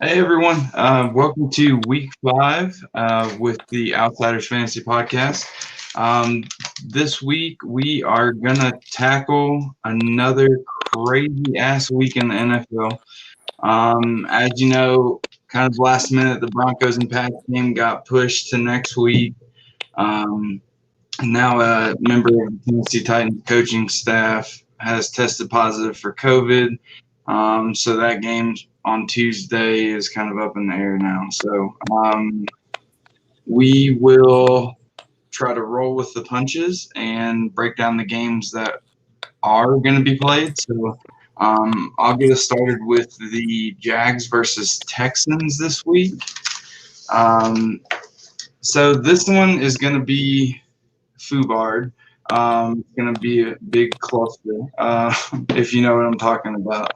Hey everyone, welcome to week 5 with the Outsiders Fantasy Podcast. This week we are gonna tackle another crazy ass week in the NFL. As you know, kind of last minute, the Broncos and Pats game got pushed to next week. Now a member of the Tennessee Titans coaching staff has tested positive for COVID. So that game on Tuesday is kind of up in the air now. So we will try to roll with the punches and break down the games that are going to be played. So I'll get us started with the Jags versus Texans this week. So this one is going to be Fubard. It's going to be a big cluster, if you know what I'm talking about.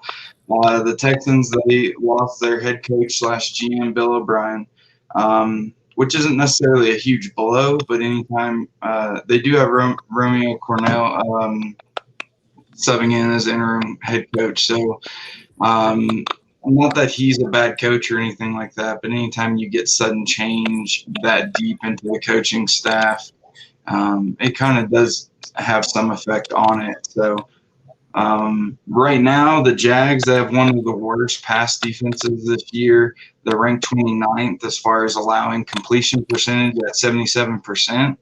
The Texans, they lost their head coach / GM, Bill O'Brien, which isn't necessarily a huge blow, but anytime they do have Romeo Cornell subbing in as interim head coach. So not that he's a bad coach or anything like that, but anytime you get sudden change that deep into the coaching staff, it kind of does have some effect on it. So right now, the Jags have one of the worst pass defenses this year. They're ranked 29th as far as allowing completion percentage at 77%.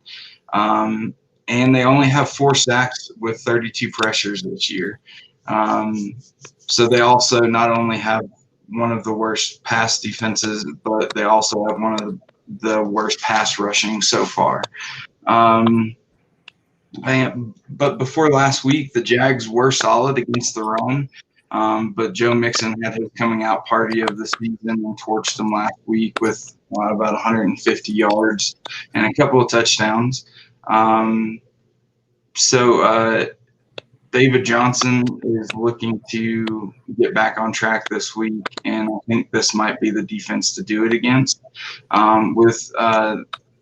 And they only have 4 sacks with 32 pressures this year. So they also not only have one of the worst pass defenses, but they also have one of the worst pass rushing so far. But before last week, the Jags were solid against the run. But Joe Mixon had his coming out party of the season and torched them last week with about 150 yards and a couple of touchdowns. So David Johnson is looking to get back on track this week, and I think this might be the defense to do it against. With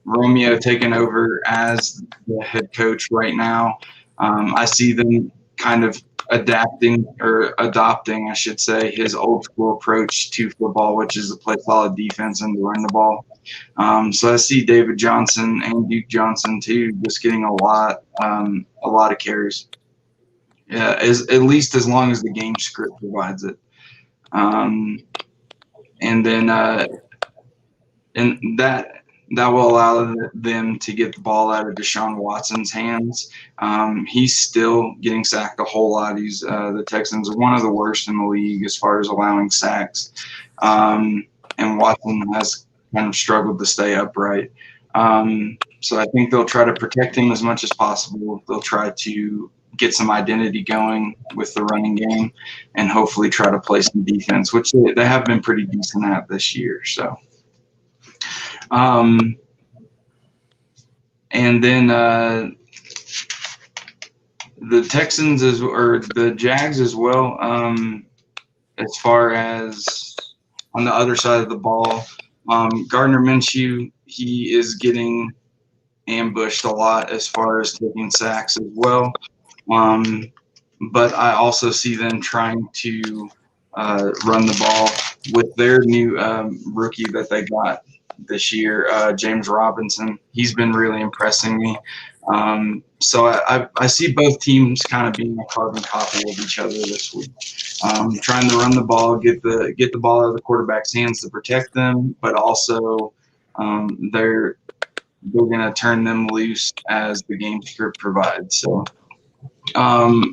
Romeo taking over as the head coach right now, I see them kind of adopting, I should say, his old school approach to football, which is to play solid defense and to run the ball. So I see David Johnson and Duke Johnson too, just getting a lot of carries. Yeah, at least as long as the game script provides it. And then and that will allow them to get the ball out of Deshaun Watson's hands. He's still getting sacked a whole lot. The Texans are one of the worst in the league as far as allowing sacks. And Watson has kind of struggled to stay upright. So I think they'll try to protect him as much as possible. They'll try to get some identity going with the running game and hopefully try to play some defense, which they have been pretty decent at this year. So, and then the Texans or the Jags as well. As far as on the other side of the ball, Gardner Minshew, he is getting ambushed a lot as far as taking sacks as well. But I also see them trying to run the ball with their new rookie that they got this year, James Robinson. He's been really impressing me. So I see both teams kind of being a carbon copy of each other this week, trying to run the ball, get the ball out of the quarterback's hands to protect them, but also they're going to turn them loose as the game script provides. So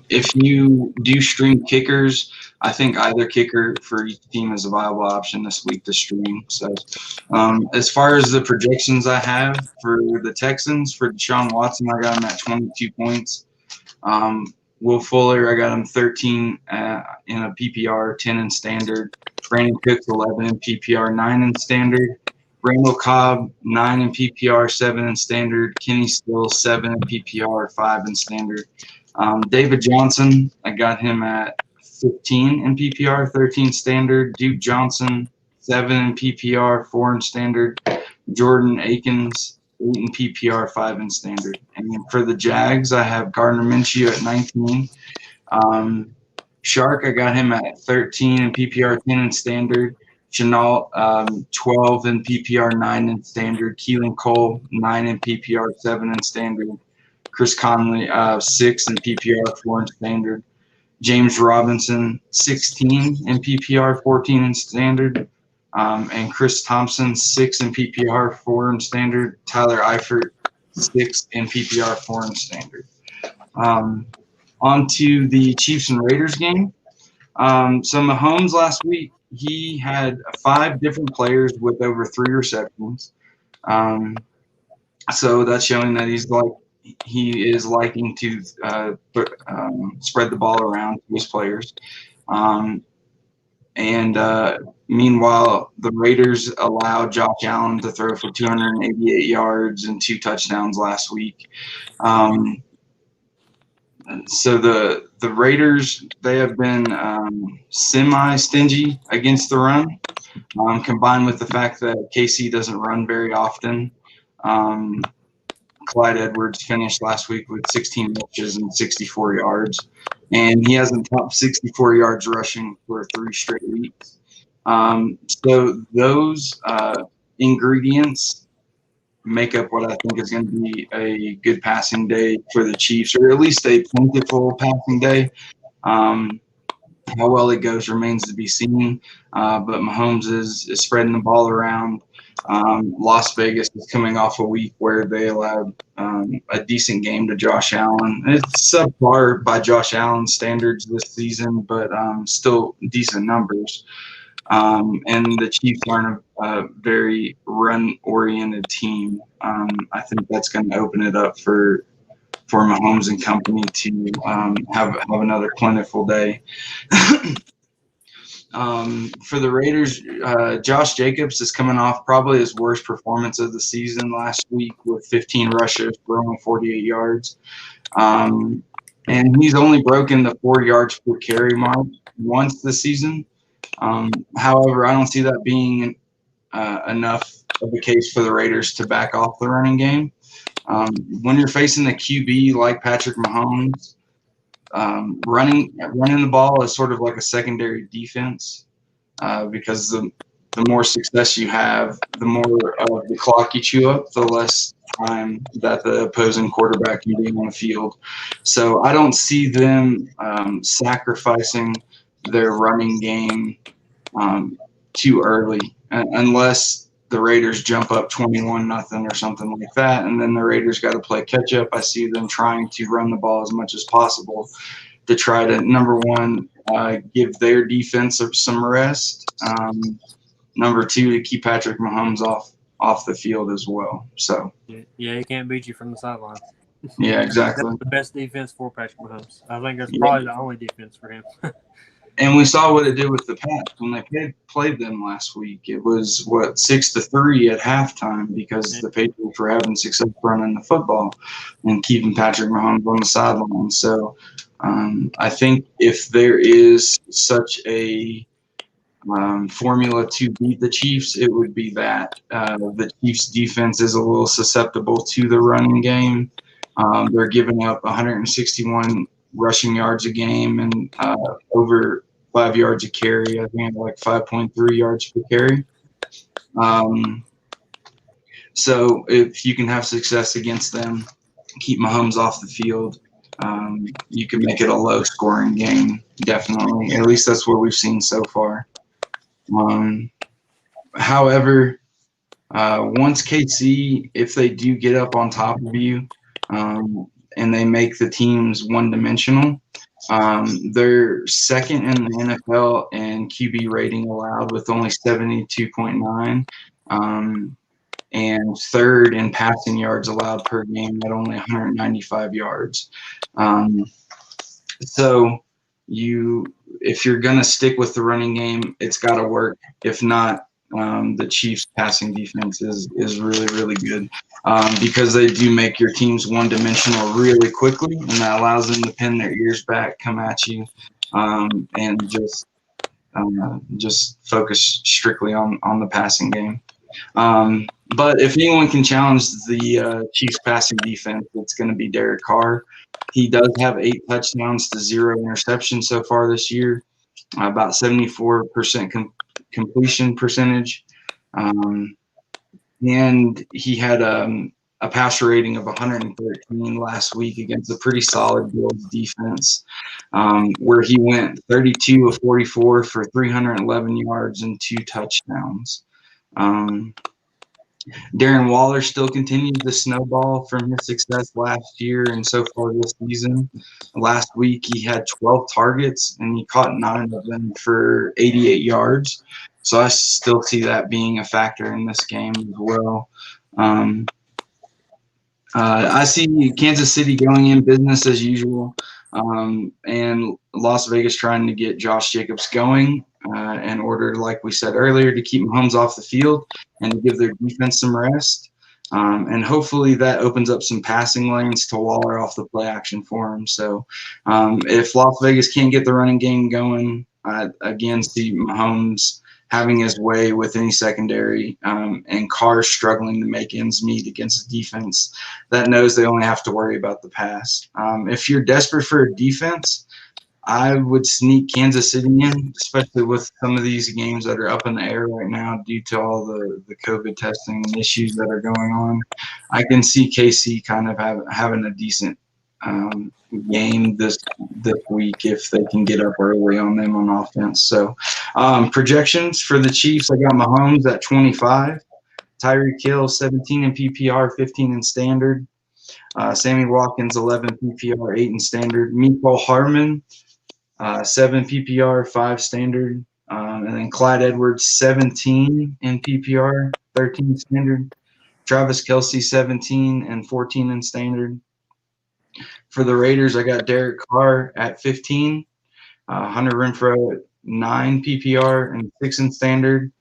if you do stream kickers, I think either kicker for each team is a viable option this week to stream. So as far as the projections I have for the Texans, for Deshaun Watson, I got him at 22 points. Will Fuller, I got him 13 in a PPR, 10 in standard. Brandon Cooks, 11 in PPR, 9 in standard. Randall Cobb, 9 in PPR, 7 in standard. Kenny Still, 7 in PPR, 5 in standard. David Johnson, I got him at 15 in PPR, 13 standard. Duke Johnson, 7 in PPR, 4 in standard. Jordan Akins, 8 in PPR, 5 in standard. And for the Jags, I have Gardner Minshew at 19. Shark, I got him at 13 in PPR, 10 in standard. Chenault, 12 in PPR, 9 in standard. Keelan Cole, 9 in PPR, 7 in standard. Chris Conley, 6 in PPR, 4 in standard. James Robinson, 16 in PPR, 14 in standard. And Chris Thompson, 6 in PPR, 4 in standard. Tyler Eifert, 6 in PPR, 4 in standard. On to the Chiefs and Raiders game. So Mahomes last week, he had 5 different players with over 3 receptions. So that's showing that he is liking to spread the ball around to his players. Meanwhile, the Raiders allowed Josh Allen to throw for 288 yards and 2 touchdowns last week. So the Raiders, they have been semi-stingy against the run, combined with the fact that KC doesn't run very often. Clyde Edwards finished last week with 16 rushes and 64 yards, and he hasn't topped 64 yards rushing for 3 straight weeks. So those ingredients make up what I think is going to be a good passing day for the Chiefs, or at least a plentiful passing day. How well it goes remains to be seen, but Mahomes is spreading the ball around. Las Vegas is coming off a week where they allowed a decent game to Josh Allen. It's subpar by Josh Allen standards this season, but still decent numbers. And the Chiefs aren't a very run-oriented team. I think that's going to open it up for Mahomes and company to have another plentiful day. For the Raiders, Josh Jacobs is coming off probably his worst performance of the season last week with 15 rushes for only 48 yards. And he's only broken the 4 yards per carry mark once this season. However, I don't see that being enough of a case for the Raiders to back off the running game. When you're facing a QB like Patrick Mahomes, running the ball is sort of like a secondary defense because the more success you have, the more of the clock you chew up, the less time that the opposing quarterback can be on the field. So I don't see them sacrificing their running game too early, unless the Raiders jump up 21-0 or something like that, and then the Raiders got to play catch up. I see them trying to run the ball as much as possible to try to, number one, give their defense some rest. Number two, to keep Patrick Mahomes off the field as well. So yeah, he can't beat you from the sidelines. Yeah, exactly. That's the best defense for Patrick Mahomes. I think that's probably the only defense for him. And we saw what it did with the Pats when they played them last week. It was 6-3 at halftime because the Patriots were having success running the football and keeping Patrick Mahomes on the sideline. So I think if there is such a formula to beat the Chiefs, it would be that the Chiefs' defense is a little susceptible to the running game. They're giving up 161 rushing yards a game and over 5 yards a carry. I think like 5.3 yards per carry. So if you can have success against them, keep Mahomes off the field, you can make it a low-scoring game, definitely. At least that's what we've seen so far. However, once KC, if they do get up on top of you and they make the teams one-dimensional, they're second in the NFL in QB rating allowed with only 72.9, and third in passing yards allowed per game at only 195 yards. So if you're going to stick with the running game, it's got to work. If not, the Chiefs' passing defense is really, really good because they do make your teams one-dimensional really quickly, and that allows them to pin their ears back, come at you, and just focus strictly on the passing game. But if anyone can challenge the Chiefs passing defense, it's going to be Derek Carr. He does have 8 touchdowns to 0 interceptions so far this year, about 74% completion percentage. And he had a passer rating of 113 last week against a pretty solid Bills defense, where he went 32 of 44 for 311 yards and 2 touchdowns. Darren Waller still continues to snowball from his success last year and so far this season. Last week, he had 12 targets, and he caught 9 of them for 88 yards. So I still see that being a factor in this game as well. I see Kansas City going in business as usual, and Las Vegas trying to get Josh Jacobs going in order, like we said earlier, to keep Mahomes off the field and to give their defense some rest. And hopefully that opens up some passing lanes to Waller off the play action for him. So if Las Vegas can't get the running game going, I again see Mahomes having his way with any secondary, and Carr struggling to make ends meet against a defense that knows they only have to worry about the pass. If you're desperate for a defense, I would sneak Kansas City in, especially with some of these games that are up in the air right now due to all the COVID testing and issues that are going on. I can see KC kind of having a decent game this week if they can get up early on them on offense. So projections for the Chiefs, I got Mahomes at 25, Tyreek Hill 17 in PPR, 15 in standard, Sammy Watkins 11 PPR, 8 in standard, Mecole Hardman 7 PPR, 5 standard, and then Clyde Edwards 17 in PPR, 13 standard, Travis Kelce 17 and 14 in standard. For the Raiders, I got Derek Carr at 15, Hunter Renfrow at 9 PPR and 6 in standard,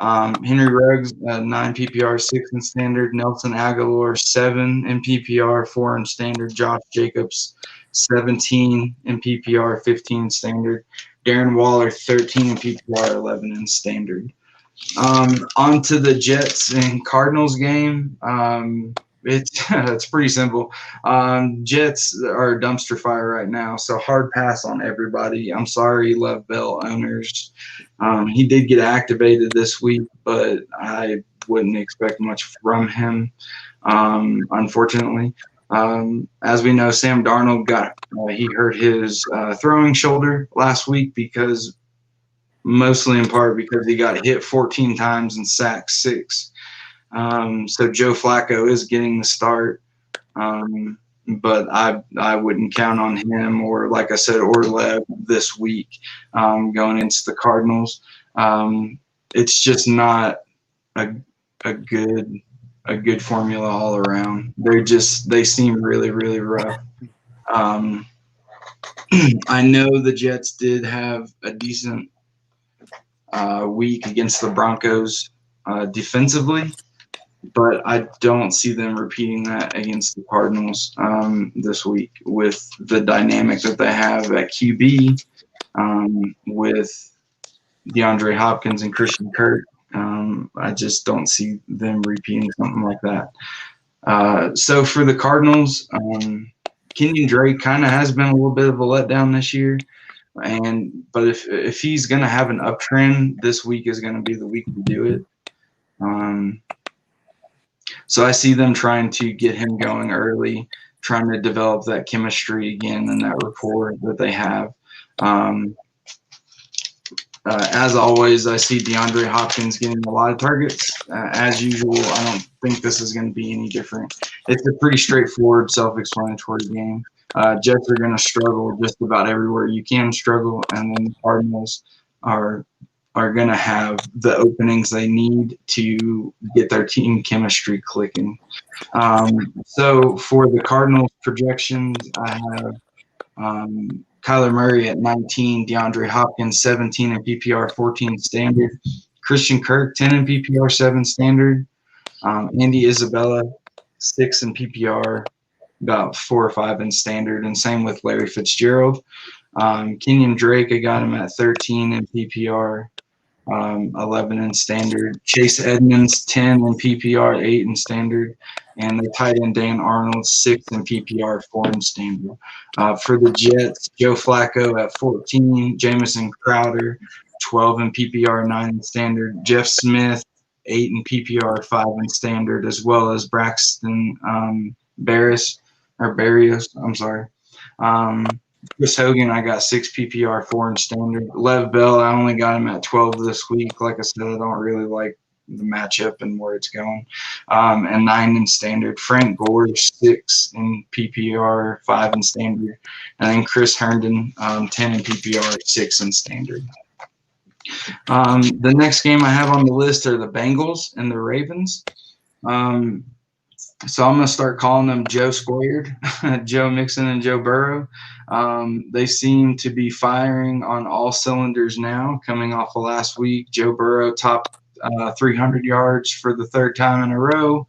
Henry Ruggs 9 PPR, 6 in standard, Nelson Aguilar 7 in PPR, 4 in standard, Josh Jacobs 17 in PPR, 15 in standard, Darren Waller 13 in PPR, 11 in standard. On to the Jets and Cardinals game. It's pretty simple. Jets are a dumpster fire right now, so hard pass on everybody. I'm sorry, Lev Bell owners. He did get activated this week, but I wouldn't expect much from him, unfortunately. As we know, Sam Darnold he hurt his throwing shoulder last week mostly in part because he got hit 14 times and sacked 6. So Joe Flacco is getting the start, but I wouldn't count on him or, like I said, or Lev this week going into the Cardinals. It's just not a good formula all around. They seem really, really rough. I know the Jets did have a decent week against the Broncos defensively, but I don't see them repeating that against the Cardinals this week with the dynamic that they have at QB with DeAndre Hopkins and Christian Kirk. I just don't see them repeating something like that. So for the Cardinals, Kenyon Drake kind of has been a little bit of a letdown this year. But if he's going to have an uptrend, this week is going to be the week to do it. So I see them trying to get him going early, trying to develop that chemistry again and that rapport that they have. As always, I see DeAndre Hopkins getting a lot of targets. As usual, I don't think this is going to be any different. It's a pretty straightforward, self-explanatory game. Jets are going to struggle just about everywhere you can struggle, and then the Cardinals are going to have the openings they need to get their team chemistry clicking. So for the Cardinals projections, I have Kyler Murray at 19, DeAndre Hopkins 17 in PPR, 14 standard, Christian Kirk 10 in PPR, 7 standard, Andy Isabella 6 in PPR, about 4 or 5 in standard, and same with Larry Fitzgerald. Kenyon Drake, I got him at 13 in PPR, 11 in standard. Chase Edmonds, 10 in PPR, 8 in standard. And the tight end Dan Arnold, 6 in PPR, 4 in standard. For the Jets, Joe Flacco at 14, Jamison Crowder, 12 in PPR, 9 in standard. Jeff Smith, 8 in PPR, 5 in standard, as well as Braxton Berrios, I'm sorry. Chris Hogan, I got 6 PPR, 4 in standard. Lev Bell, I only got him at 12 this week. Like I said, I don't really like the matchup and where it's going. And 9 in standard. Frank Gore, 6 in PPR, 5 in standard. And then Chris Herndon, 10 in PPR, 6 in standard. The next game I have on the list are the Bengals and the Ravens. So I'm going to start calling them Joe Squared, Joe Mixon and Joe Burrow. They seem to be firing on all cylinders now, coming off of last week. Joe Burrow topped 300 yards for the third time in a row.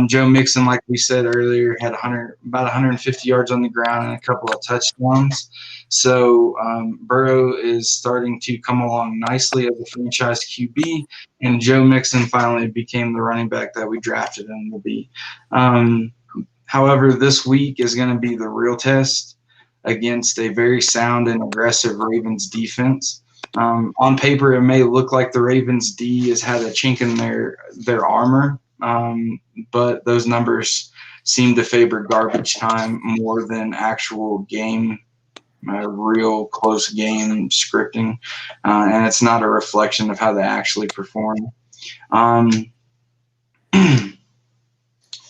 Joe Mixon, like we said earlier, had about 150 yards on the ground and a couple of touchdowns. So Burrow is starting to come along nicely as a franchise QB, and Joe Mixon finally became the running back that we drafted him to be. However, this week is going to be the real test against a very sound and aggressive Ravens defense. On paper, it may look like the Ravens D has had a chink in their armor, but those numbers seem to favor garbage time more than actual game, real close game scripting, and it's not a reflection of how they actually perform.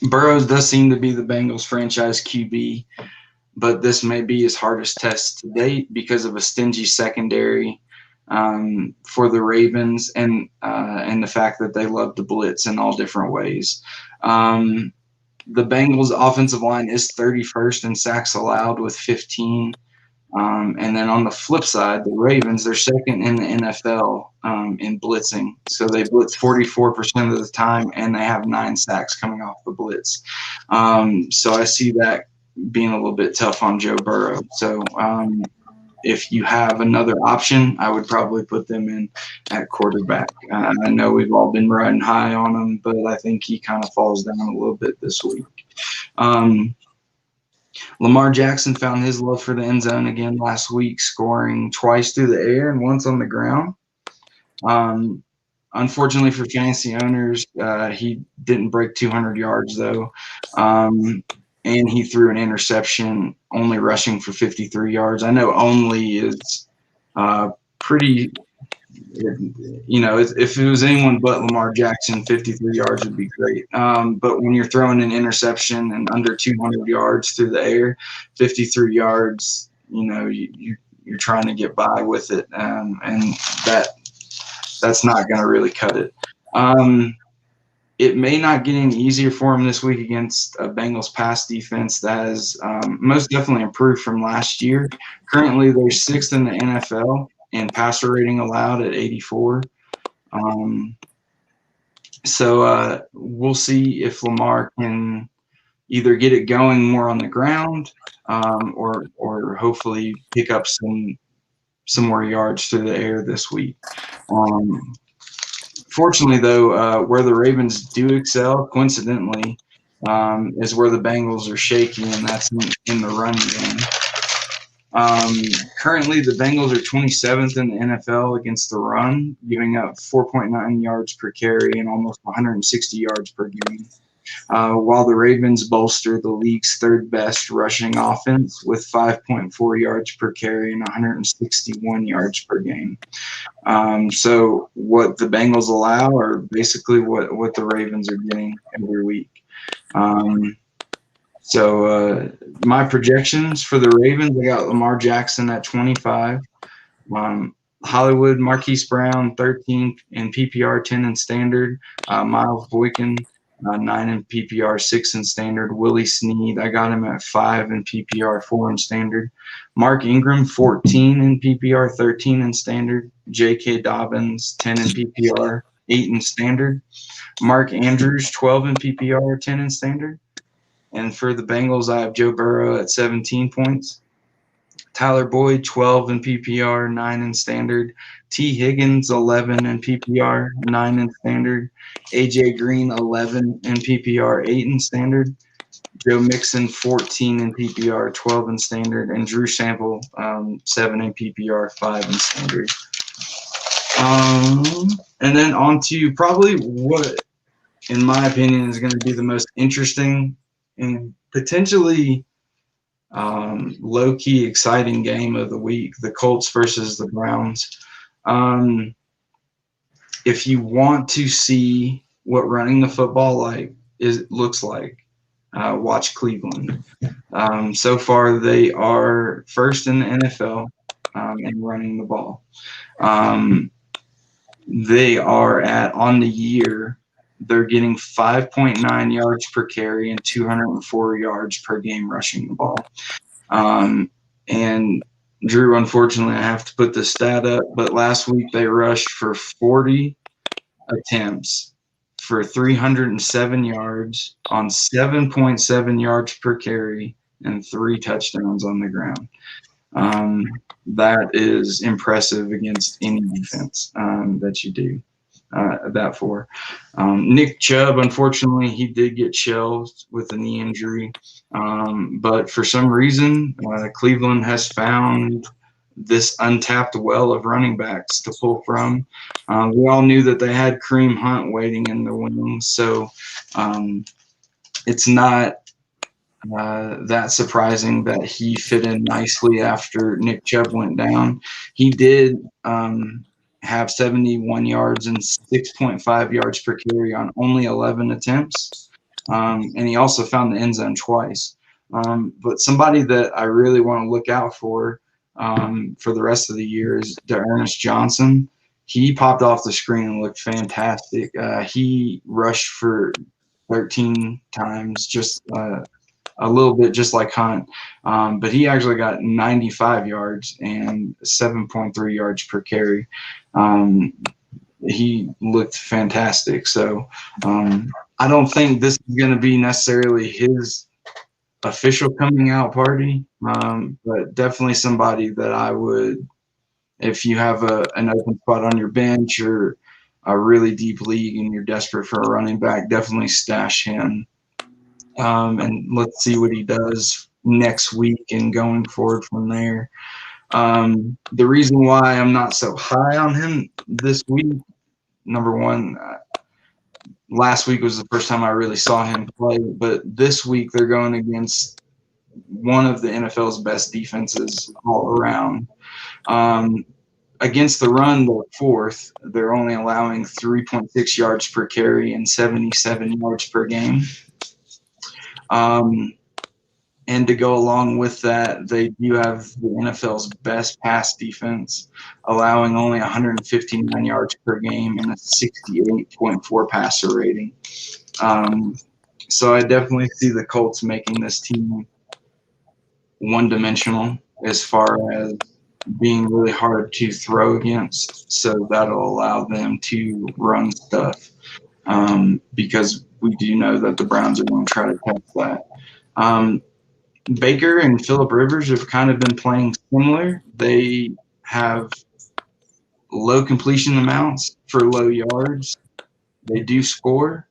Burrows does seem to be the Bengals franchise QB, but this may be his hardest test to date because of a stingy secondary for the Ravens and the fact that they love to blitz in all different ways. The Bengals offensive line is 31st in sacks allowed with 15. And then on the flip side, the Ravens, they're second in the NFL in blitzing. So they blitz 44% of the time, and they have 9 sacks coming off the blitz. So I see that being a little bit tough on Joe Burrow. So if you have another option, I would probably put them in at quarterback. I know we've all been riding high on him, but I think he kind of falls down a little bit this week. Lamar Jackson found his love for the end zone again last week, scoring twice through the air and once on the ground. Unfortunately for fantasy owners, he didn't break 200 yards, though. And he threw an interception, only rushing for 53 yards. I know only is pretty – if it was anyone but Lamar Jackson, 53 yards would be great. But when you're throwing an interception and under 200 yards through the air, 53 yards, you're trying to get by with it, and that's not going to really cut it. It may not get any easier for him this week against a Bengals pass defense that has most definitely improved from last year. Currently, they're 6th in the NFL in passer rating allowed at 84. So we'll see if Lamar can either get it going more on the ground or hopefully pick up some more yards through the air this week. Fortunately, though, where the Ravens do excel, coincidentally, is where the Bengals are shaky, and that's in the running game. Currently, the Bengals are 27th in the NFL against the run, giving up 4.9 yards per carry and almost 160 yards per game, while the Ravens bolster the league's third-best rushing offense with 5.4 yards per carry and 161 yards per game. So what the Bengals allow are basically what the Ravens are getting every week. So my projections for the Ravens, I got Lamar Jackson at 25. Hollywood, Marquise Brown, 13 in PPR, 10 in standard. Miles Boykin, 9 in PPR, 6 in standard. Willie Snead, I got him at 5 in PPR, 4 in standard. Mark Ingram, 14 in PPR, 13 in standard. J.K. Dobbins, 10 in PPR, 8 in standard. Mark Andrews, 12 in PPR, 10 in standard. And for the Bengals, I have Joe Burrow at 17 points. Tyler Boyd, 12 in PPR, 9 in standard. T. Higgins, 11 in PPR, 9 in standard. AJ Green, 11 in PPR, 8 in standard. Joe Mixon, 14 in PPR, 12 in standard. And Drew Sample, 7 in PPR, 5 in standard. And then on to probably what, in my opinion, is going to be the most interesting and potentially low-key exciting game of the week, the Colts versus the Browns. If you want to see what running the football looks like, watch Cleveland. So far, they are first in the NFL in running the ball. They are on the year, they're getting 5.9 yards per carry and 204 yards per game rushing the ball. And Drew, unfortunately, I have to put the stat up, but last week they rushed for 40 attempts for 307 yards on 7.7 yards per carry and 3 touchdowns on the ground. That is impressive against any defense that you do that for. Nick Chubb, unfortunately, he did get shelved with a knee injury. But for some reason, Cleveland has found this untapped well of running backs to pull from. We all knew that they had Kareem Hunt waiting in the wings, so it's not that surprising that he fit in nicely after Nick Chubb went down. He did have 71 yards and 6.5 yards per carry on only 11 attempts. And he also found the end zone twice. But somebody that I really want to look out for the rest of the year is D'Ernest Johnson. He popped off the screen and looked fantastic. He rushed for 13 times, just a little bit just like Hunt. But he actually got 95 yards and 7.3 yards per carry. He looked fantastic. So I don't think this is going to be necessarily his official coming out party, but definitely somebody that I would, if you have an open spot on your bench or a really deep league and you're desperate for a running back, definitely stash him. And let's see what he does next week and going forward from there. The reason why I'm not so high on him this week, number one, last week was the first time I really saw him play, but this week they're going against one of the NFL's best defenses all around. Against the run, they're fourth. They're only allowing 3.6 yards per carry and 77 yards per game. And to go along with that, they do have the NFL's best pass defense, allowing only 159 yards per game and a 68.4 passer rating. So I definitely see the Colts making this team one-dimensional as far as being really hard to throw against. So that'll allow them to run stuff because we do know that the Browns are going to try to test that. Baker and Phillip Rivers have kind of been playing similar. They have low completion amounts for low yards. They do score,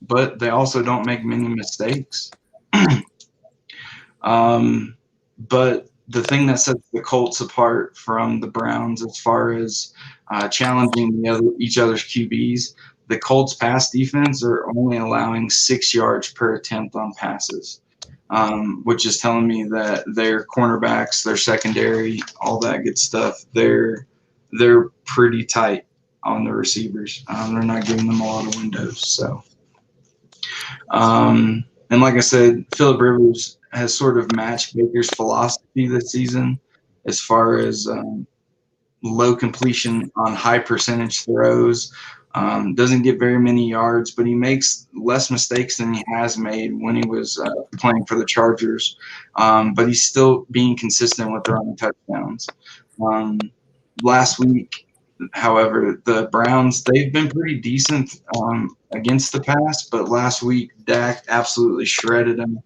but they also don't make many mistakes. But the thing that sets the Colts apart from the Browns as far as challenging each other's QBs, the Colts pass defense are only allowing 6 yards per attempt on passes. Which is telling me that their cornerbacks, their secondary, all that good stuff, they're pretty tight on the receivers. They're not giving them a lot of windows. So, and like I said, Phillip Rivers has sort of matched Baker's philosophy this season as far as low completion on high percentage throws. Doesn't get very many yards, but he makes less mistakes than he has made when he was playing for the Chargers. But he's still being consistent with throwing touchdowns. Last week, however, the Browns, they've been pretty decent against the pass, but last week Dak absolutely shredded him.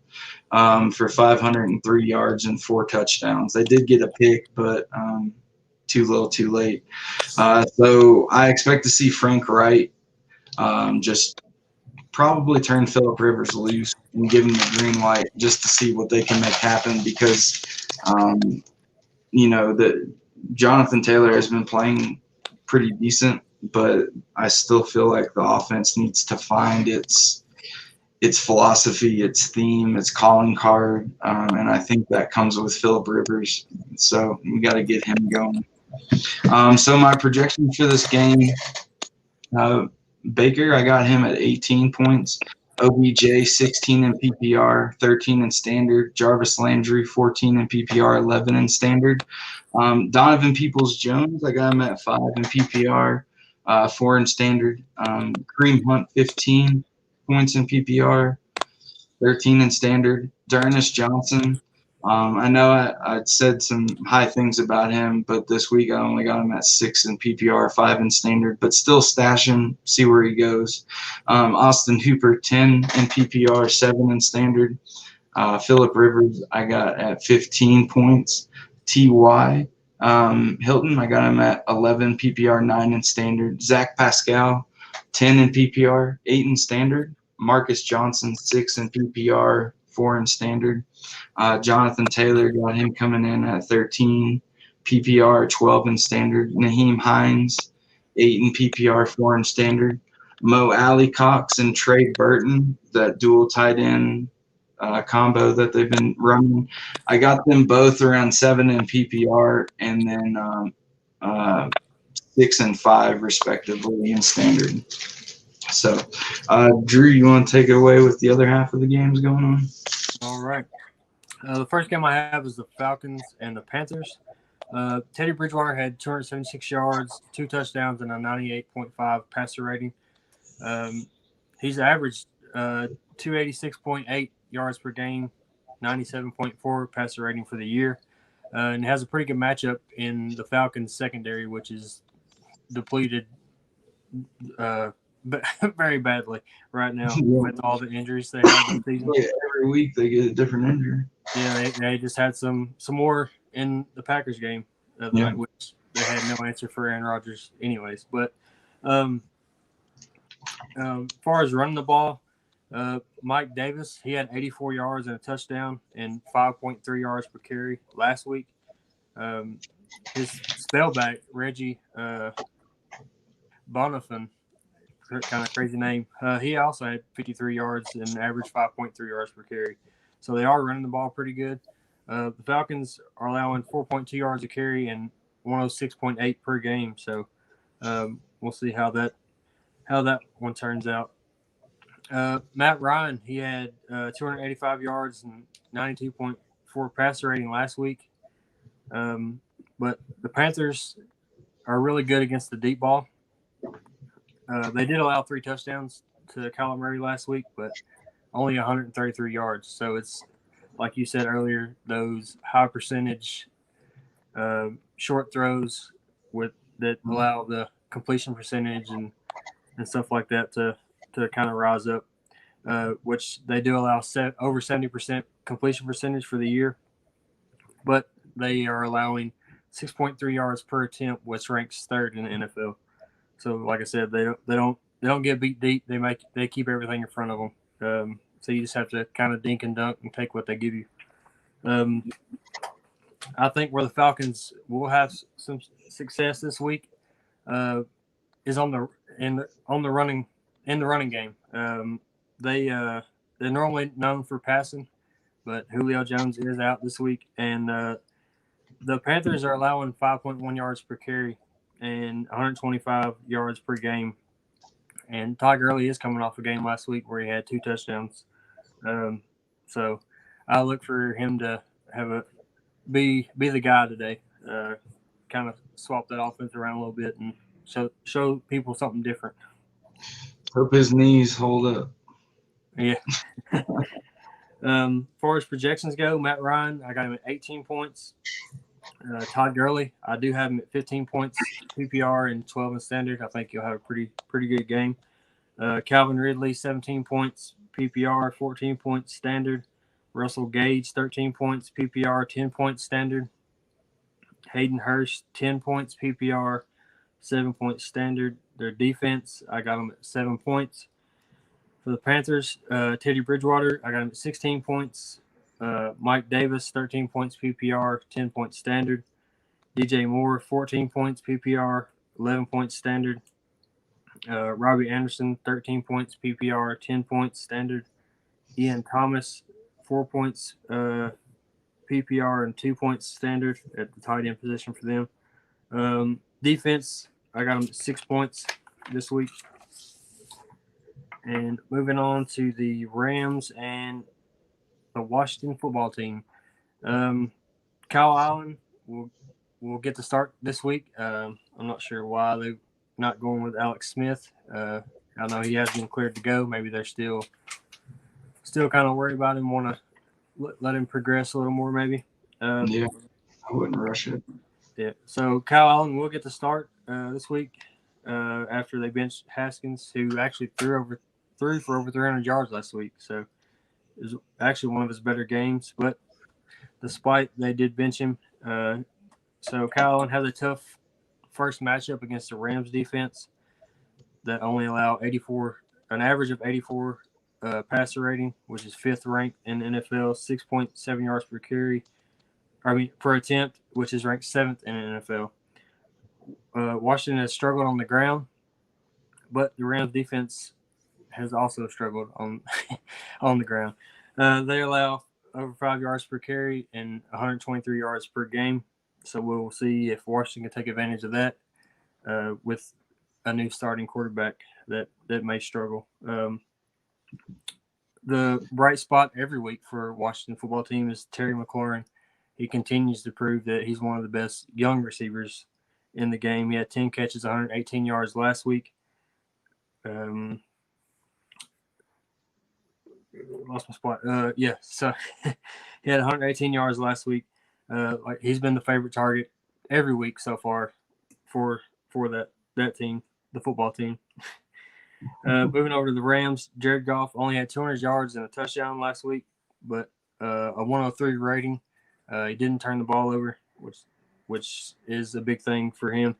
for 503 yards and 4 touchdowns. They did get a pick, but too little, too late. So I expect to see Frank Wright just probably turn Phillip Rivers loose and give him the green light just to see what they can make happen because, the Jonathan Taylor has been playing pretty decent, but I still feel like the offense needs to find its philosophy, its theme, its calling card, and I think that comes with Phillip Rivers. So we got to get him going. So my projection for this game, Baker, I got him at 18 points. OBJ, 16 in PPR, 13 in standard. Jarvis Landry, 14 in PPR, 11 in standard. Donovan Peoples-Jones, I got him at 5 in PPR, 4 in standard. Kareem Hunt, 15 points in PPR, 13 in standard. D'Ernest Johnson, I know I said some high things about him, but this week I only got him at 6 in PPR, 5 in standard, but still stash him, see where he goes. Austin Hooper, 10 in PPR, 7 in standard. Phillip Rivers, I got at 15 points. T.Y. Hilton, I got him at 11 PPR, 9 in standard. Zach Pascal, 10 in PPR, 8 in standard. Marcus Johnson, 6 in PPR, 4 in standard. Jonathan Taylor, got him coming in at 13 PPR, 12 in standard. Naheem Hines, 8 in PPR, 4 in standard. Mo Alley-Cox and Trey Burton, that dual tight end combo that they've been running. I got them both around 7 in PPR and then 6 and 5 respectively in standard. So, Drew, you want to take it away with the other half of the games going on? All right. The first game I have is the Falcons and the Panthers. Teddy Bridgewater had 276 yards, 2 touchdowns, and a 98.5 passer rating. He's averaged 286.8 yards per game, 97.4 passer rating for the year, and has a pretty good matchup in the Falcons secondary, which is depleted very badly right now with all the injuries they have this season. Every week they get a different injury. Yeah, they just had some more in the Packers game, which they had no answer for Aaron Rodgers anyways. But as far as running the ball, Mike Davis, he had 84 yards and a touchdown and 5.3 yards per carry last week. His spellback, Reggie Bonifan, kind of crazy name, he also had 53 yards and averaged 5.3 yards per carry. So they are running the ball pretty good. The Falcons are allowing 4.2 yards a carry and 106.8 per game. So we'll see how that one turns out. Matt Ryan, he had 285 yards and 92.4 passer rating last week. But the Panthers are really good against the deep ball. They did allow 3 touchdowns to Kyler Murray last week, but only 133 yards. So it's, like you said earlier, those high percentage short throws that allow the completion percentage and stuff like that to kind of rise up, which they do allow over 70% completion percentage for the year. But they are allowing 6.3 yards per attempt, which ranks 3rd in the NFL. So, like I said, they don't get beat deep. They keep everything in front of them. So you just have to kind of dink and dunk and take what they give you. I think where the Falcons will have some success this week is in the running game. They're normally known for passing, but Julio Jones is out this week, and the Panthers are allowing 5.1 yards per carry and 125 yards per game. And Todd Gurley is coming off a game last week where he had 2 touchdowns. So I look for him to be the guy today. Kind of swap that offense around a little bit and show people something different. Hope his knees hold up. Yeah. As far as projections go, Matt Ryan, I got him at 18 points. Todd Gurley, I do have him at 15 points PPR and 12 in standard. I think he'll have a pretty good game. Calvin Ridley, 17 points PPR, 14 points standard. Russell Gage, 13 points PPR, 10 points standard. Hayden Hurst, 10 points PPR, 7 points standard. Their defense, I got them at 7 points. For the Panthers, Teddy Bridgewater, I got him at 16 points. Mike Davis, 13 points PPR, 10 points standard. DJ Moore, 14 points PPR, 11 points standard. Robbie Anderson, 13 points PPR, 10 points standard. Ian Thomas, 4 points PPR and 2 points standard at the tight end position for them. Defense, I got them at 6 points this week. And moving on to the Rams and the Washington football team. Kyle Allen will get the start this week. I'm not sure why they're not going with Alex Smith. I know he has been cleared to go. Maybe they're still kind of worried about him, want to let him progress a little more maybe. Yeah, I wouldn't rush it. Yeah. So Kyle Allen will get the start this week after they benched Haskins, who actually threw for over 300 yards last week. So it was actually one of his better games. But despite they did bench him, so Kyle Allen has a tough first matchup against the Rams defense that only allow an average of 84 passer rating, which is 5th ranked in the NFL, 6.7 yards per attempt, which is ranked 7th in the NFL. Washington has struggled on the ground, but the Rams defense has also struggled on the ground. They allow over 5 yards per carry and 123 yards per game. So we'll see if Washington can take advantage of that with a new starting quarterback that may struggle. The bright spot every week for Washington football team is Terry McLaurin. He continues to prove that he's one of the best young receivers in the game. He had 10 catches, 118 yards last week. Lost my spot. So he had 118 yards last week. He's been the favorite target every week so far for that team, the football team. Moving over to the Rams, Jared Goff only had 200 yards and a touchdown last week, but a 103 rating. He didn't turn the ball over, which is a big thing for him.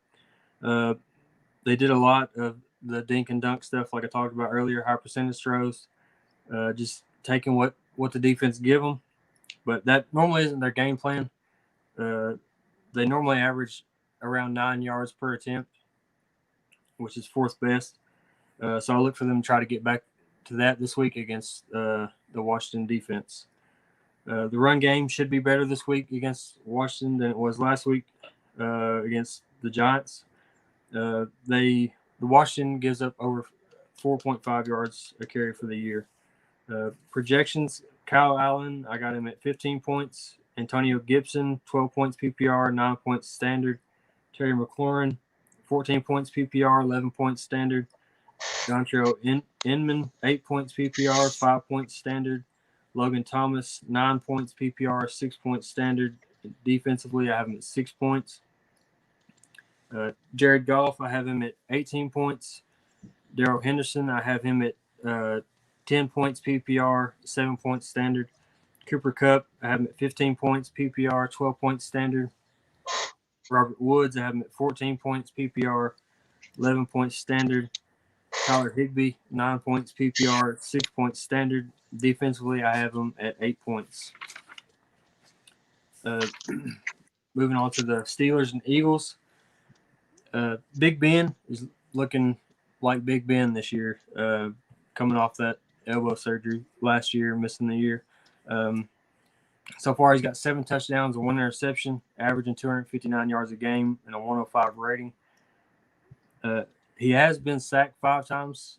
They did a lot of the dink and dunk stuff, like I talked about earlier, high percentage throws, just taking what the defense give them. But that normally isn't their game plan. They normally average around 9 yards per attempt, which is 4th best. So I look for them to try to get back to that this week against the Washington defense. The run game should be better this week against Washington than it was last week against the Giants. The Washington gives up over 4.5 yards a carry for the year. Projections, Kyle Allen, I got him at 15 points. Antonio Gibson, 12 points PPR, 9 points standard. Terry McLaurin, 14 points PPR, 11 points standard. Dontrell Inman, 8 points PPR, 5 points standard. Logan Thomas, 9 points PPR, 6 points standard. Defensively, I have him at 6 points. Jared Goff, I have him at 18 points. Darrell Henderson, I have him at 10 points PPR, 7 points standard. Cooper Kupp, I have him at 15 points PPR, 12 points standard. Robert Woods, I have him at 14 points PPR, 11 points standard. Tyler Higbee, 9 points PPR, 6 points standard. Defensively, I have him at 8 points. Moving on to the Steelers and Eagles. Big Ben is looking like Big Ben this year, coming off that elbow surgery last year, missing the year. So far, he's got 7 touchdowns and 1 interception, averaging 259 yards a game and a 105 rating. He has been sacked 5 times,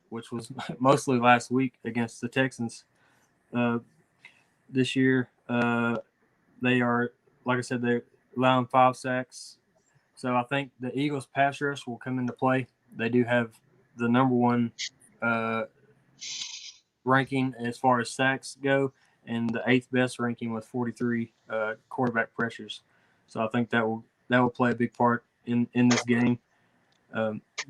which was mostly last week against the Texans. This year, they are, like I said, they're allowing 5 sacks. So I think the Eagles' pass rush will come into play. They do have the number 1 ranking as far as sacks go, and the 8th best ranking with 43 quarterback pressures. So I think that will play a big part in this game.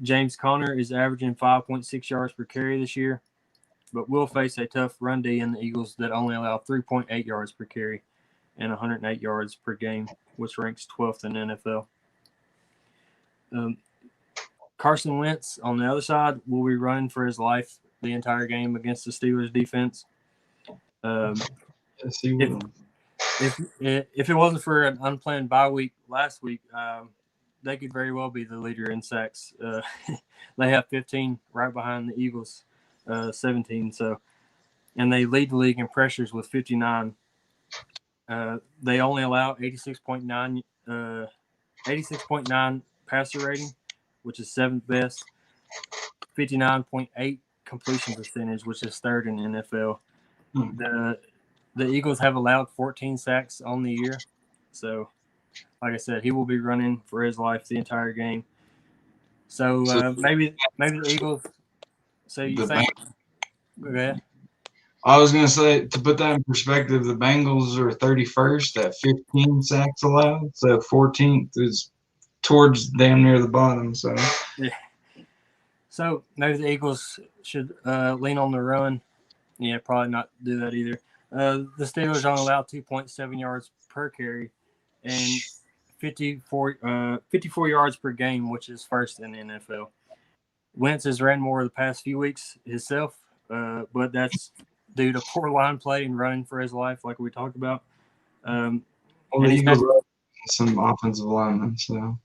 James Conner is averaging 5.6 yards per carry this year. but will face a tough run D in the Eagles that only allow 3.8 yards per carry and 108 yards per game, which ranks 12th in the NFL. Carson Wentz, on the other side, will be running for his life the entire game against the Steelers defense. Yes, he will. If it wasn't for an unplanned bye week last week, they could very well be the leader in sacks. They have 15, right behind the Eagles, 17. So, and they lead the league in pressures with 59. They only allow 86.9 passer rating, which is 7th best. 59.8 completion percentage, which is 3rd in the NFL. The Eagles have allowed 14 sacks on the year. So, like I said, he will be running for his life the entire game. So maybe the Eagles. So you think? Go ahead. I was going to say, to put that in perspective, the Bengals are 31st at 15 sacks allowed. So 14th is towards damn near the bottom. So yeah. So maybe the Eagles should lean on the run. Yeah, probably not do that either. The Steelers only allow 2.7 yards per carry and 54 yards per game, which is 1st in the NFL. Wentz has ran more the past few weeks himself, but that's due to poor line play and running for his life, like we talked about. The Eagles have some offensive linemen, so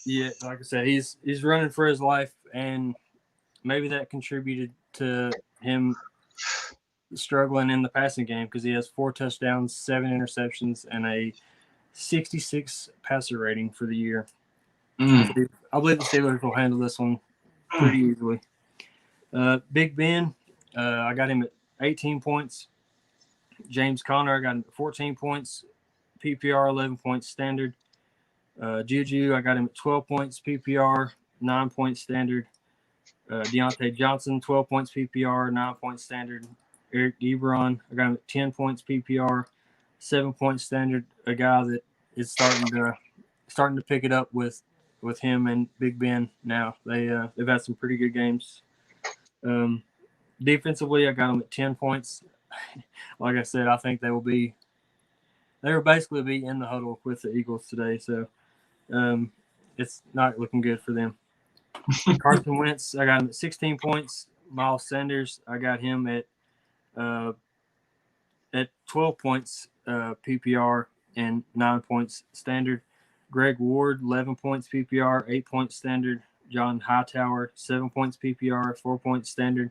yeah, like I said, he's running for his life, and maybe that contributed to him struggling in the passing game because he has 4 touchdowns, 7 interceptions, and a 66 passer rating for the year. I believe the Steelers will handle this one pretty easily. Big Ben, I got him at 18 points. James Conner, I got him at 14 points. PPR, 11 points standard. Juju, I got him at 12 points. PPR, 9 points standard. Deontay Johnson, 12 points PPR, 9 points standard. Eric Ebron, I got him at 10 points PPR, 7 points standard. A guy that is starting to pick it up with him and Big Ben now. They've had some pretty good games. Defensively, I got them at 10 points. Like I said, I think they will basically be in the huddle with the Eagles today. So it's not looking good for them. Carson Wentz, I got him at 16 points. Miles Sanders, I got him at 12 points PPR and 9 points standard. Greg Ward, 11 points PPR, 8 points standard. John Hightower, 7 points PPR, 4 points standard.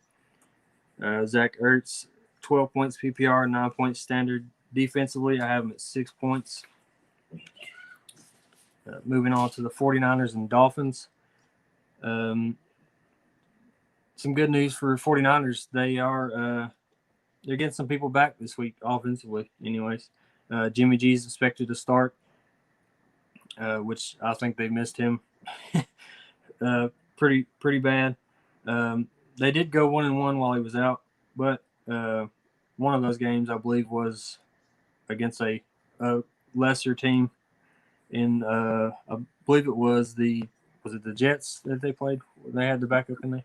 Zach Ertz, 12 points PPR, 9 points standard. Defensively, I have him at 6 points. Moving on to the 49ers and Dolphins. Some good news for 49ers. They're getting some people back this week offensively anyways. Jimmy G is expected to start, which I think they missed him pretty bad. They did go 1-1 while he was out, but one of those games I believe was against a lesser team. I believe it was the Jets that they played. They had the backup in there.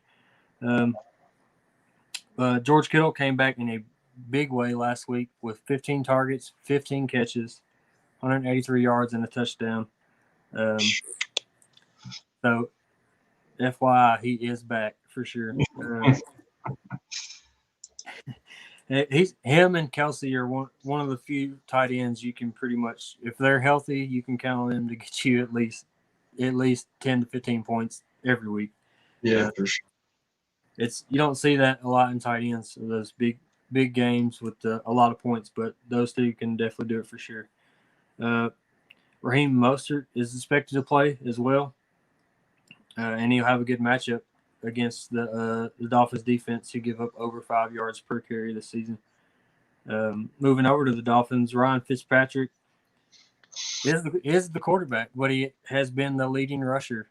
George Kittle came back in a big way last week with 15 targets, 15 catches, 183 yards, and a touchdown. So, FYI, he is back for sure. Him and Kelsey are one of the few tight ends you can pretty much, if they're healthy, you can count on them to get you at least 10 to 15 points every week. Yeah, for sure. You don't see that a lot in tight ends, those big games with a lot of points, but those two can definitely do it for sure. Raheem Mostert is expected to play as well, and he'll have a good matchup against the Dolphins defense, who give up over 5 yards per carry this season. Moving over to the Dolphins, Ryan Fitzpatrick is the quarterback, but he has been the leading rusher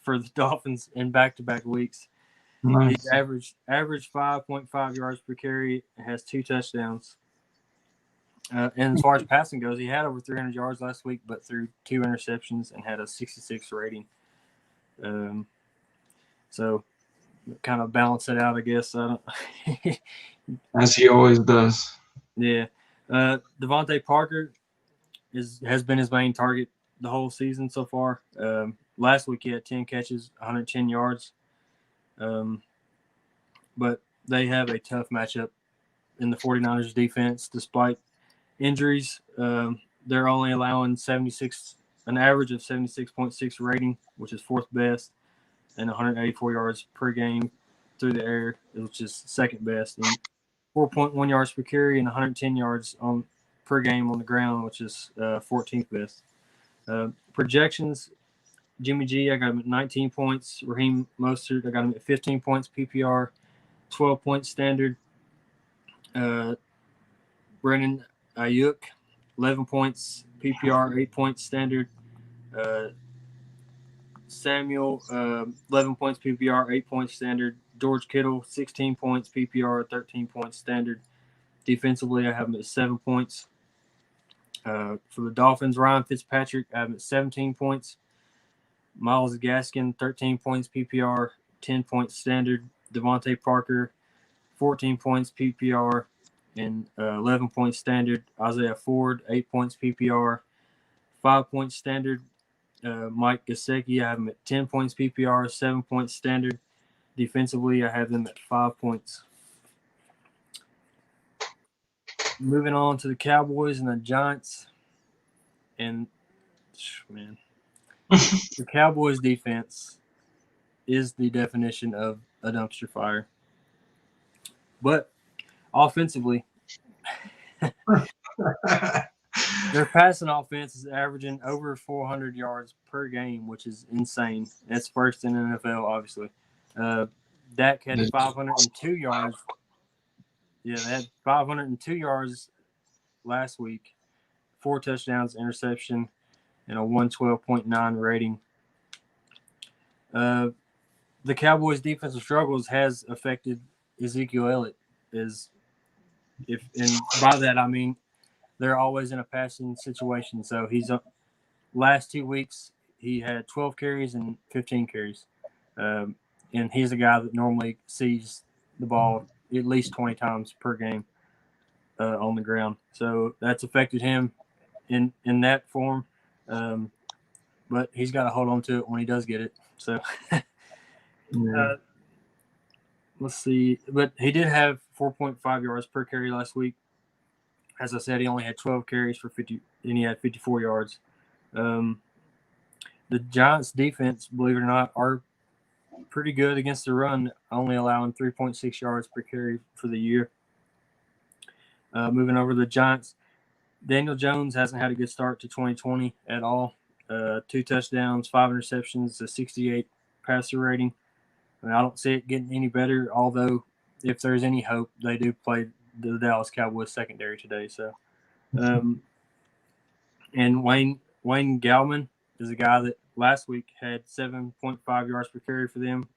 for the Dolphins in back-to-back weeks. Nice. He's averaged 5.5 yards per carry and has 2 touchdowns. And as far as passing goes, he had over 300 yards last week, but threw 2 interceptions and had a 66 rating. So kind of balance it out, I guess. I don't. As he always does. Yeah. Devontae Parker has been his main target the whole season so far. Last week he had 10 catches, 110 yards. But they have a tough matchup in the 49ers defense. Despite injuries, they're only allowing an average of 76.6 rating, which is fourth best, and 184 yards per game through the air, which is second best, and 4.1 yards per carry and 110 yards per game on the ground, which is 14th best. Projections: Jimmy G, I got him at 19 points. Raheem Mostert, I got him at 15 points PPR, 12 points standard. Brennan Ayuk, 11 points PPR, 8 points standard. Samuel, 11 points PPR, 8 points standard. George Kittle, 16 points PPR, 13 points standard. Defensively, I have him at 7 points. For the Dolphins, Ryan Fitzpatrick, I have him at 17 points. Myles Gaskin, 13 points PPR, 10 points standard. Devontae Parker, 14 points PPR, and 11 points standard. Isaiah Ford, 8 points PPR, 5 points standard. Mike Gesicki, I have him at 10 points PPR, 7 points standard. Defensively, I have them at 5 points. Moving on to the Cowboys and the Giants. And, man, the Cowboys defense is the definition of a dumpster fire. But offensively, their passing offense is averaging over 400 yards per game, which is insane. That's first in the NFL, obviously. Dak had 502 yards. Yeah, they had 502 yards last week, 4 touchdowns, interception, and a 112.9 rating. The Cowboys' defensive struggles has affected Ezekiel Elliott. And by that I mean they're always in a passing situation. So last 2 weeks he had 12 carries and 15 carries, and he's a guy that normally sees the ball at least 20 times per game on the ground. So that's affected him in that form. But he's got to hold on to it when he does get it. So let's see. But he did have 4.5 yards per carry last week. As I said, he only had 12 carries for 50, and he had 54 yards. The Giants' defense, believe it or not, are pretty good against the run, only allowing 3.6 yards per carry for the year. Moving over to the Giants, Daniel Jones hasn't had a good start to 2020 at all. 2 touchdowns, 5 interceptions, a 68 passer rating. I mean, I don't see it getting any better, although if there's any hope, they do play the Dallas Cowboys secondary today. So, and Wayne Gallman is a guy that last week had 7.5 yards per carry for them.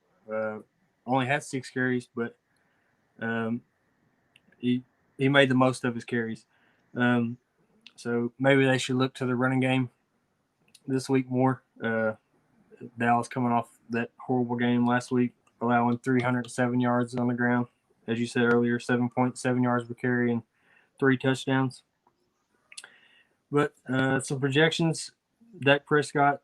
Only had 6 carries, but he made the most of his carries. So maybe they should look to the running game this week more. Dallas coming off that horrible game last week, allowing 307 yards on the ground. As you said earlier, 7.7 yards per carry and 3 touchdowns. But some projections, Dak Prescott,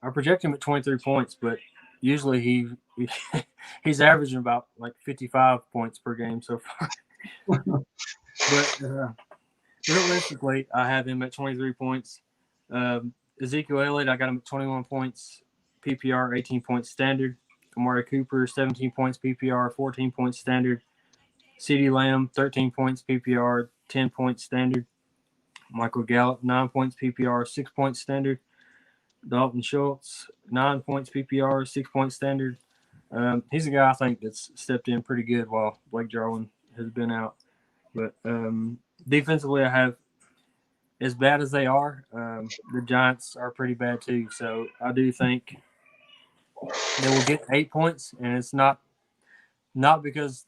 I project him at 23 points, but usually he's averaging about like 55 points per game so far. But realistically, I have him at 23 points. Ezekiel Elliott, I got him at 21 points, PPR, 18 points standard. Amari Cooper, 17 points PPR, 14 points standard. CeeDee Lamb, 13 points PPR, 10 points standard. Michael Gallup, 9 points PPR, 6 points standard. Dalton Schultz, 9 points PPR, 6 points standard. He's a guy I think that's stepped in pretty good while Blake Jarwin has been out. But defensively, I have, as bad as they are, the Giants are pretty bad too. So I do think they will get 8 points, and it's not because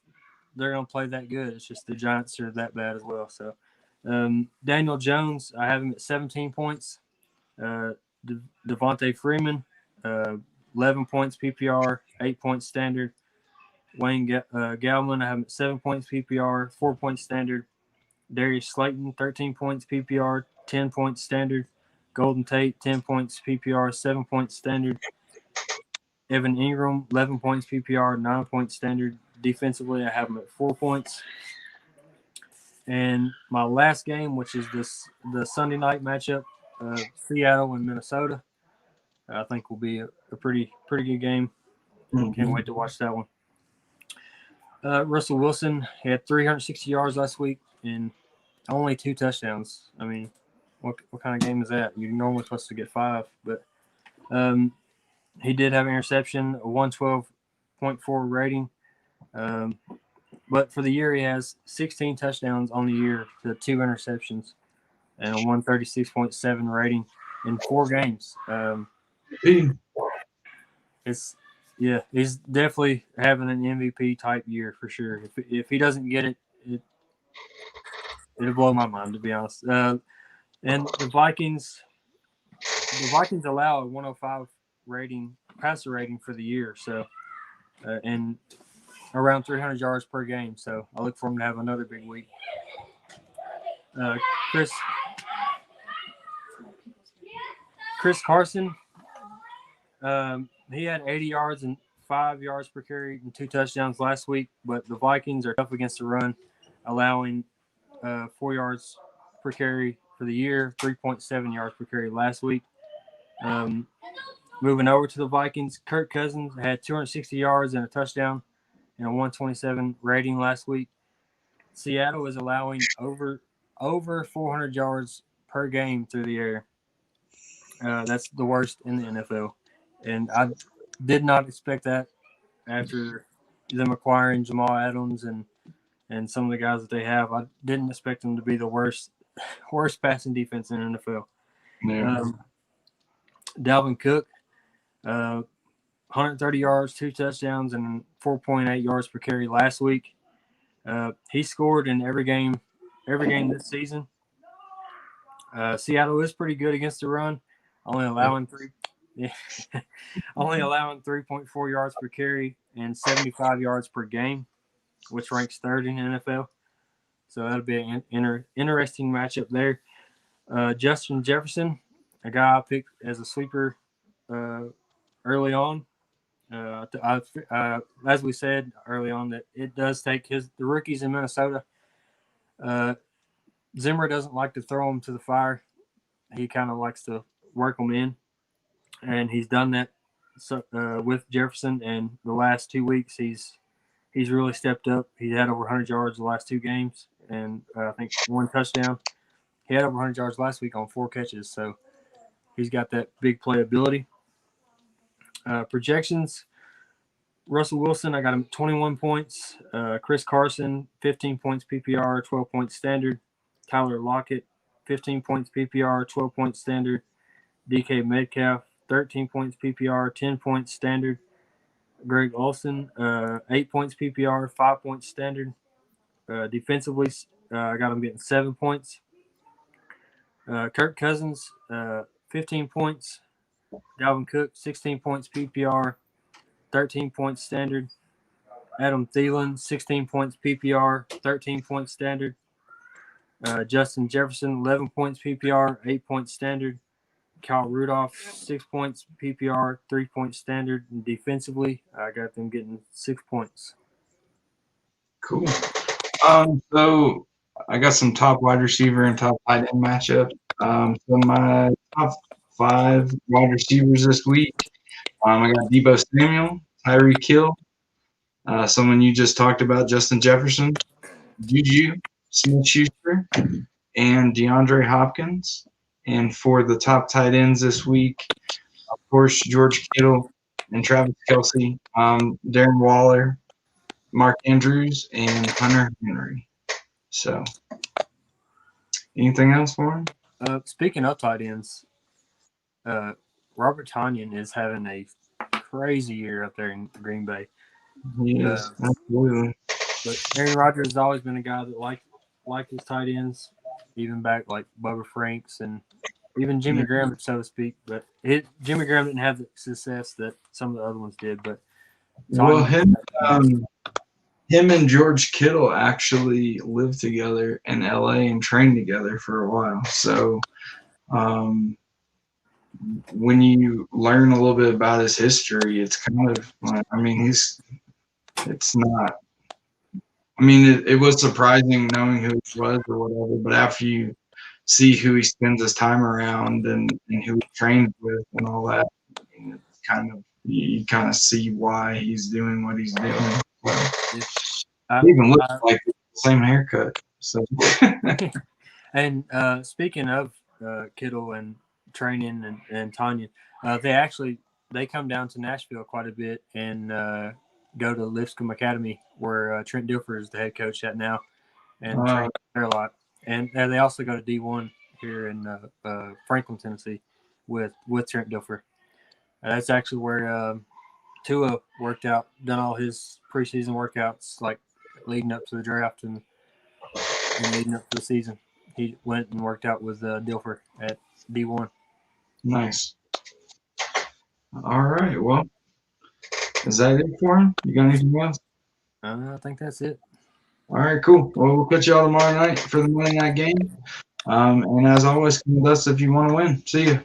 they're going to play that good. It's just the Giants are that bad as well. So Daniel Jones, I have him at 17 points. Devontae Freeman, 11 points PPR, 8 points standard. Wayne Gallman, I have him at 7 points PPR, 4 points standard. Darius Slayton, 13 points PPR, 10 points standard. Golden Tate, 10 points PPR, 7 points standard. Evan Ingram, 11 points PPR, 9 points standard. Defensively, I have him at 4 points. And my last game, which is the Sunday night matchup, Seattle and Minnesota, I think will be a pretty good game. Can't wait to watch that one. Russell Wilson had 360 yards last week and only 2 touchdowns. I mean, what kind of game is that? You're normally supposed to get 5, but he did have an interception, a 112.4 rating. But for the year, he has 16 touchdowns on the year to 2 interceptions and a 136.7 rating in 4 games. He's definitely having an MVP type year for sure. If he doesn't get it, it'll blow my mind, to be honest. And the Vikings allow a 105 passer rating for the year. So, and around 300 yards per game. So I look for him to have another big week. Chris Carson, he had 80 yards and 5 yards per carry and 2 touchdowns last week, but the Vikings are tough against the run, allowing 4 yards per carry for the year, 3.7 yards per carry last week. Moving over to the Vikings, Kirk Cousins had 260 yards and a touchdown and a 127 rating last week. Seattle is allowing over 400 yards per game through the air. That's the worst in the NFL. And I did not expect that after them acquiring Jamal Adams and some of the guys that they have. I didn't expect them to be the worst passing defense in the NFL. Yeah. Dalvin Cook, 130 yards, 2 touchdowns, and 4.8 yards per carry last week. He scored in every game this season. Seattle is pretty good against the run, only allowing 3.4 yards per carry and 75 yards per game, which ranks third in the NFL. So that'll be an interesting matchup there. Justin Jefferson, a guy I picked as a sleeper early on. As we said early on, that it does take the rookies in Minnesota. Zimmer doesn't like to throw them to the fire. He kind of likes to work them in, and he's done that with Jefferson. And the last 2 weeks, he's really stepped up. He had over 100 yards the last 2 games, and I think 1 touchdown. He had over 100 yards last week on 4 catches, so he's got that big playability. Projections, Russell Wilson, I got him 21 points. Chris Carson, 15 points PPR, 12 points standard. Tyler Lockett, 15 points PPR, 12 points standard. DK Metcalf, 13 points PPR, 10 points standard. Greg Olsen, 8 points PPR, 5 points standard. Defensively, I got him getting 7 points. Kirk Cousins, 15 points. Dalvin Cook, 16 points PPR, 13 points standard. Adam Thielen, 16 points PPR, 13 points standard. Justin Jefferson, 11 points PPR, 8 points standard. Kyle Rudolph, 6 points PPR, 3 points standard. And defensively, I got them getting 6 points. Cool. So I got some top wide receiver and top tight end matchup. So my top 5 wide receivers this week, I got Deebo Samuel, Tyreek Hill, someone you just talked about, Justin Jefferson, Juju Smith-Schuster, and DeAndre Hopkins. And for the top tight ends this week, of course, George Kittle and Travis Kelce, Darren Waller, Mark Andrews, and Hunter Henry. So, anything else for him? Speaking of tight ends, Robert Tonyan is having a crazy year up there in Green Bay. Yes, absolutely. But Aaron Rodgers has always been a guy that liked his tight ends, even back like Bubba Franks and even Jimmy Yeah. Graham, so to speak. But Jimmy Graham didn't have the success that some of the other ones did. But Well, Tanya, him and George Kittle actually lived together in LA and trained together for a while. So when you learn a little bit about his history, it's kind of like, I mean, it's not, I mean, it was surprising knowing who he was or whatever, but after you see who he spends his time around and who he trains with and all that, I mean, it's kind of, you kind of see why he's doing what he's doing. I, He even looks I, like the same haircut. So and speaking of Kittle and training and Tanya, they come down to Nashville quite a bit and go to Lipscomb Academy where Trent Dilfer is the head coach at now, and train there a lot. And they also go to D1 here in Franklin, Tennessee, with Trent Dilfer. That's actually where Tua worked out, done all his preseason workouts, like leading up to the draft and leading up to the season. He went and worked out with Dilfer at D1. nice. All right. Well, is that it for him? You got anything else? I think that's it. All right, cool. Well, we'll catch y'all tomorrow night for the Monday night game. And as always, come with us if you want to win. See you.